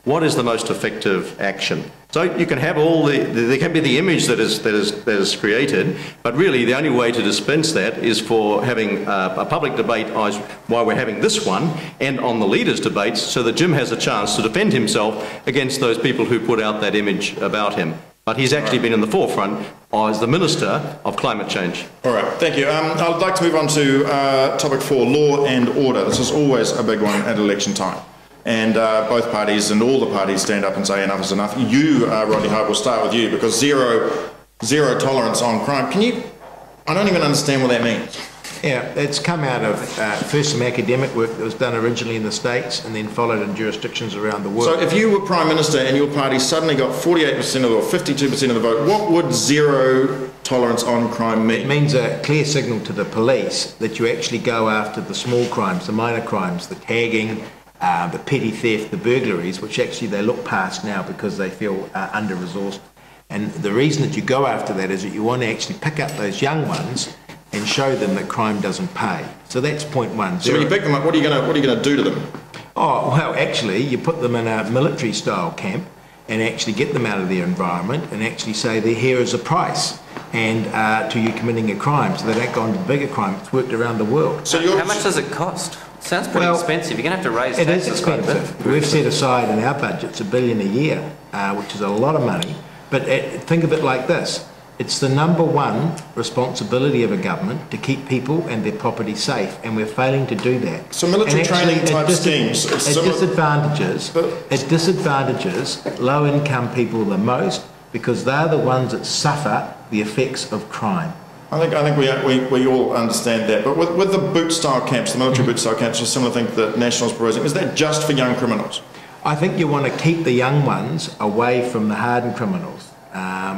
what is the most effective action? So you can have there can be the image that is created, but really the only way to dispense that is for having a public debate while we're having this one, and on the leaders' debates, so that Jim has a chance to defend himself against those people who put out that image about him. But he's actually been in the forefront as the Minister of Climate Change. All right, thank you. I'd like to move on to topic 4, law and order. This is always a big one at election time. And both parties and all the parties stand up and say enough is enough. You, Rodney Hide, we'll start with you, because zero tolerance on crime. I don't even understand what that means. Yeah, it's come out of first some academic work that was done originally in the States and then followed in jurisdictions around the world. So if you were Prime Minister and your party suddenly got 48% or 52% of the vote, what would zero tolerance on crime mean? It means a clear signal to the police that you actually go after the small crimes, the minor crimes, the tagging, the petty theft, the burglaries, which actually they look past now because they feel under-resourced. And the reason that you go after that is that you want to actually pick up those young ones and show them that crime doesn't pay. So that's point one. So when you pick them up, what are you going to do to them? Oh, well, actually, you put them in a military-style camp and actually get them out of their environment and actually say, here is a price and to you committing a crime, so they don't go on to bigger crime. It's worked around the world. So how much does it cost? It sounds pretty expensive. You're going to have to raise taxes. It is expensive. We've set aside in our budgets $1 billion a year, which is a lot of money. But think of it like this. It's the '1 responsibility of a government to keep people and their property safe, and we're failing to do that. So military training type schemes. It disadvantages low-income people the most because they're the ones that suffer the effects of crime. I think we all understand that. But with the boot-style camps, the military boot-style camps, a similar thing that National's proposing, is that just for young criminals? I think you want to keep the young ones away from the hardened criminals.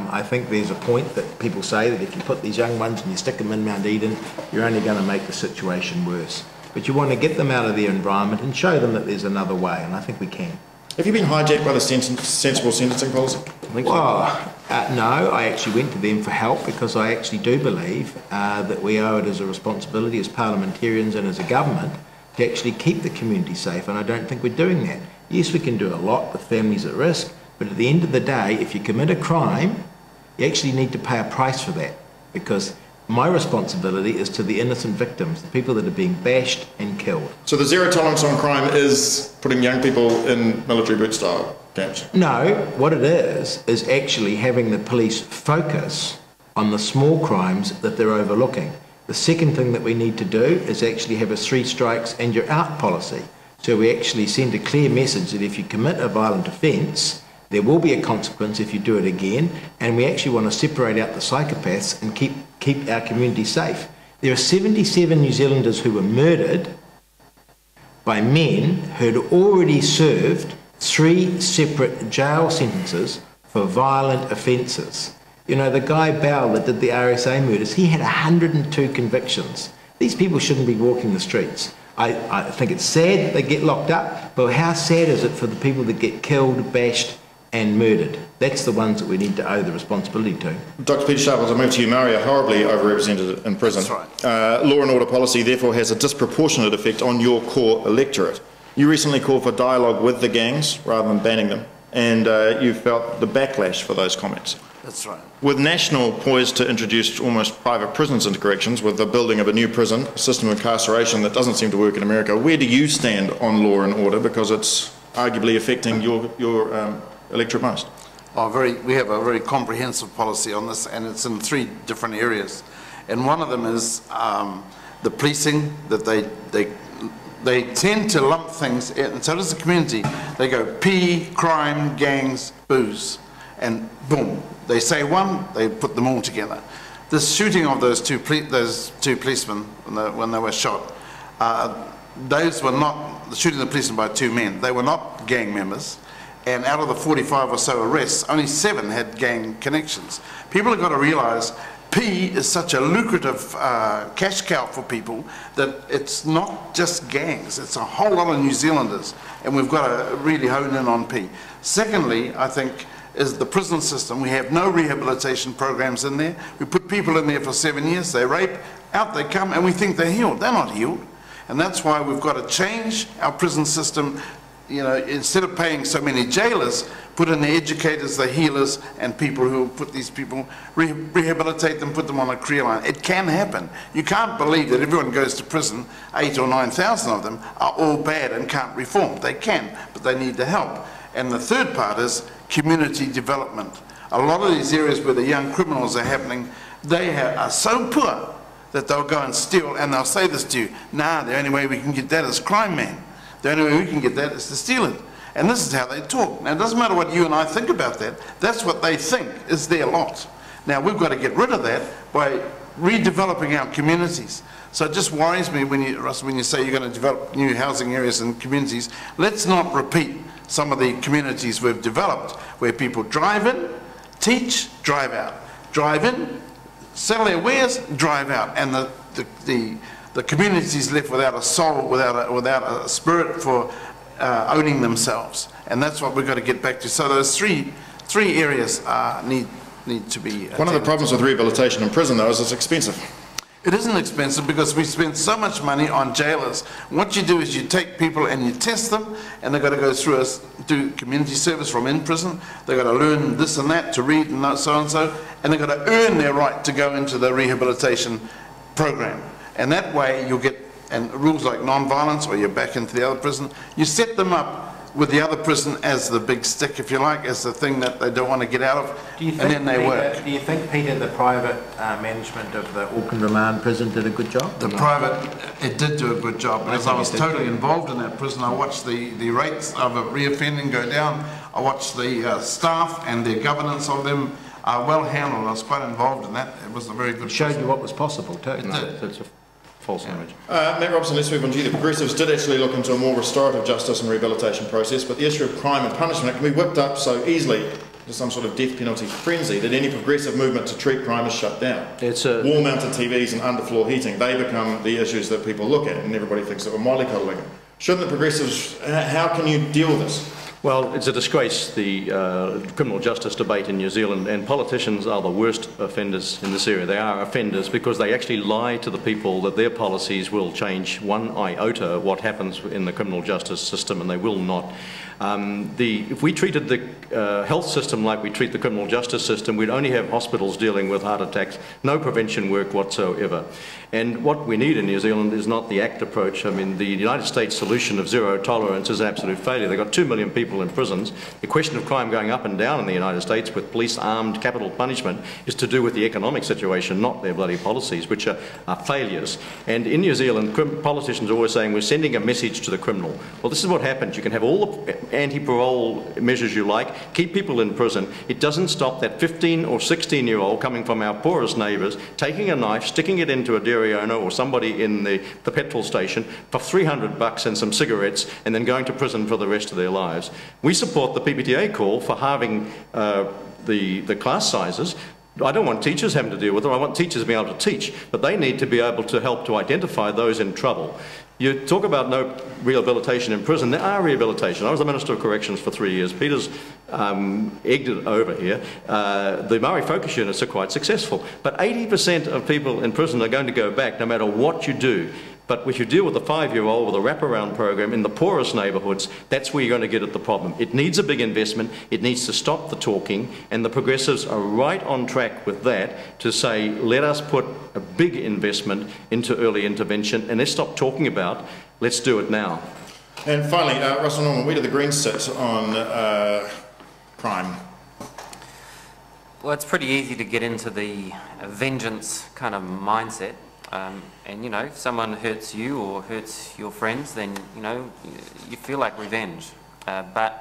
I think there's a point that people say that if you put these young ones and you stick them in Mount Eden, you're only going to make the situation worse. But you want to get them out of their environment and show them that there's another way, and I think we can. Have you been hijacked by the sensible sentencing policy? No, I actually went to them for help because I actually do believe that we owe it as a responsibility as parliamentarians and as a government to actually keep the community safe, and I don't think we're doing that. Yes, we can do a lot with families at risk, but at the end of the day, if you commit a crime, you actually need to pay a price for that, because my responsibility is to the innocent victims, the people that are being bashed and killed. So the zero tolerance on crime is putting young people in military boot style camps? No, what it is actually having the police focus on the small crimes that they're overlooking. The second thing that we need to do is actually have a 3 strikes and you're out policy. So we actually send a clear message that if you commit a violent offence, there will be a consequence if you do it again, and we actually want to separate out the psychopaths and keep our community safe. There are 77 New Zealanders who were murdered by men who had already served 3 separate jail sentences for violent offences. You know, the guy Bell that did the RSA murders, he had 102 convictions. These people shouldn't be walking the streets. I think it's sad that they get locked up, but how sad is it for the people that get killed, bashed and murdered? That's the ones that we need to owe the responsibility to. Dr. Pita Sharples, I move to you. Maori are horribly overrepresented in prison. That's right. Law and order policy therefore has a disproportionate effect on your core electorate. You recently called for dialogue with the gangs rather than banning them, and you felt the backlash for those comments. That's right. With National poised to introduce almost private prisons into corrections with the building of a new prison, a system of incarceration that doesn't seem to work in America, where do you stand on law and order, because it's arguably affecting your electorate most? We have a very comprehensive policy on this, and it's in 3 different areas. And one of them is the policing, that they tend to lump things, and so does the community. They go P, crime, gangs, booze, and boom. They say one, they put them all together. The shooting of those two policemen when they were shot, those were not, shooting the policemen by 2 men, they were not gang members. And out of the 45 or so arrests, only 7 had gang connections. People have got to realise P is such a lucrative cash cow for people that it's not just gangs, it's a whole lot of New Zealanders, and we've got to really hone in on P. Secondly, I think, is the prison system. We have no rehabilitation programs in there. We put people in there for 7 years, they rape, out they come, and we think they're healed. They're not healed. And that's why we've got to change our prison system you know, instead of paying so many jailers, put in the educators, the healers, and people who will put these people, rehabilitate them, put them on a career line. It can happen. You can't believe that everyone goes to prison, 8,000 or 9,000 of them are all bad and can't reform. They can, but they need the help. And the third part is community development. A lot of these areas where the young criminals are happening, they are so poor that they'll go and steal, and they'll say this to you, nah, the only way we can get that is crime, man. The only way we can get that is to steal it. And this is how they talk. Now, it doesn't matter what you and I think about that. That's what they think is their lot. Now, we've got to get rid of that by redeveloping our communities. So it just worries me when you, Russell, when you say you're going to develop new housing areas and communities. Let's not repeat some of the communities we've developed where people drive in, teach, drive out. Drive in, sell their wares, drive out. And the community's left without a soul, without a spirit for owning themselves. And that's what we've got to get back to. So those three areas need to be One of the problems with rehabilitation in prison, though, is it's expensive. It isn't expensive because we spend so much money on jailers. What you do is you take people and you test them, and they've got to go through do community service from in prison. They've got to learn this and that, to read and so and so, and they've got to earn their right to go into the rehabilitation program. And that way you'll get, and rules like non-violence, or you're back into the other prison, you set them up with the other prison as the big stick, if you like, as the thing that they don't want to get out of, and then they work. Do you think, Peter, the private management of the Auckland Remand Prison did a good job? The private, it did do a good job. Because I was totally involved in that prison, I watched the rates of reoffending go down. I watched the staff and their governance of them well handled. I was quite involved in that. It was a very good It showed prison. you what was possible, too. It did. That's a false image. Matt Robson, let's move on to you. The Progressives did actually look into a more restorative justice and rehabilitation process, but the issue of crime and punishment can be whipped up so easily to some sort of death penalty frenzy that any progressive movement to treat crime is shut down. Wall-mounted TVs and underfloor heating, they become the issues that people look at, and everybody thinks that we're mollycoddling. Shouldn't the Progressives, how can you deal with this? Well, it's a disgrace, the criminal justice debate in New Zealand, and politicians are the worst offenders in this area. They are offenders because they actually lie to the people that their policies will change one iota what happens in the criminal justice system, and they will not. If we treated the health system like we treat the criminal justice system, we'd only have hospitals dealing with heart attacks, no prevention work whatsoever. And what we need in New Zealand is not the ACT approach. I mean, the United States solution of zero tolerance is an absolute failure. They've got 2 million people in prisons. The question of crime going up and down in the United States with police armed capital punishment is to do with the economic situation, not their bloody policies, which are failures. And in New Zealand, politicians are always saying we're sending a message to the criminal. Well, this is what happens. You can have all the anti-parole measures you like, keep people in prison. It doesn't stop that 15 or 16-year-old coming from our poorest neighbours, taking a knife, sticking it into a dairy owner or somebody in the petrol station for $300 and some cigarettes, and then going to prison for the rest of their lives. We support the PPTA call for halving the class sizes. I don't want teachers having to deal with it. I want teachers being able to teach, but they need to be able to help to identify those in trouble. You talk about no rehabilitation in prison. There are rehabilitation. I was the Minister of Corrections for 3 years. Peter's egged it over here. The Maori focus units are quite successful, but 80% of people in prison are going to go back no matter what you do. But if you deal with a 5-year-old with a wraparound program in the poorest neighbourhoods, that's where you're going to get at the problem. It needs a big investment, it needs to stop the talking, and the Progressives are right on track with that to say, let us put a big investment into early intervention, and let's stop talking about, let's do it now. And finally, Russell Norman, where do the Greens sit on crime? Well, it's pretty easy to get into the vengeance kind of mindset. And you know, if someone hurts you or hurts your friends, then you know, you feel like revenge. But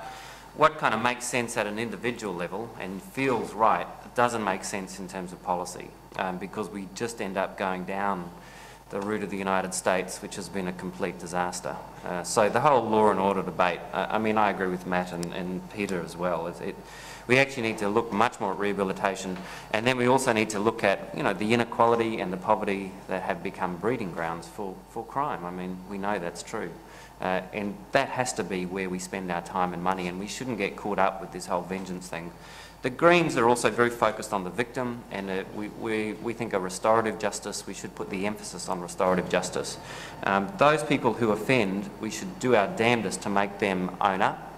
what kind of makes sense at an individual level and feels right doesn't make sense in terms of policy, because we just end up going down the route of the United States, which has been a complete disaster. So the whole law and order debate, I mean, I agree with Matt and Peter as well. We actually need to look much more at rehabilitation, and then we also need to look at, you know, the inequality and the poverty that have become breeding grounds for crime. I mean, we know that's true. And that has to be where we spend our time and money, and we shouldn't get caught up with this whole vengeance thing. The Greens are also very focused on the victim, and we think a restorative justice, we should put the emphasis on restorative justice. Those people who offend, we should do our damnedest to make them own up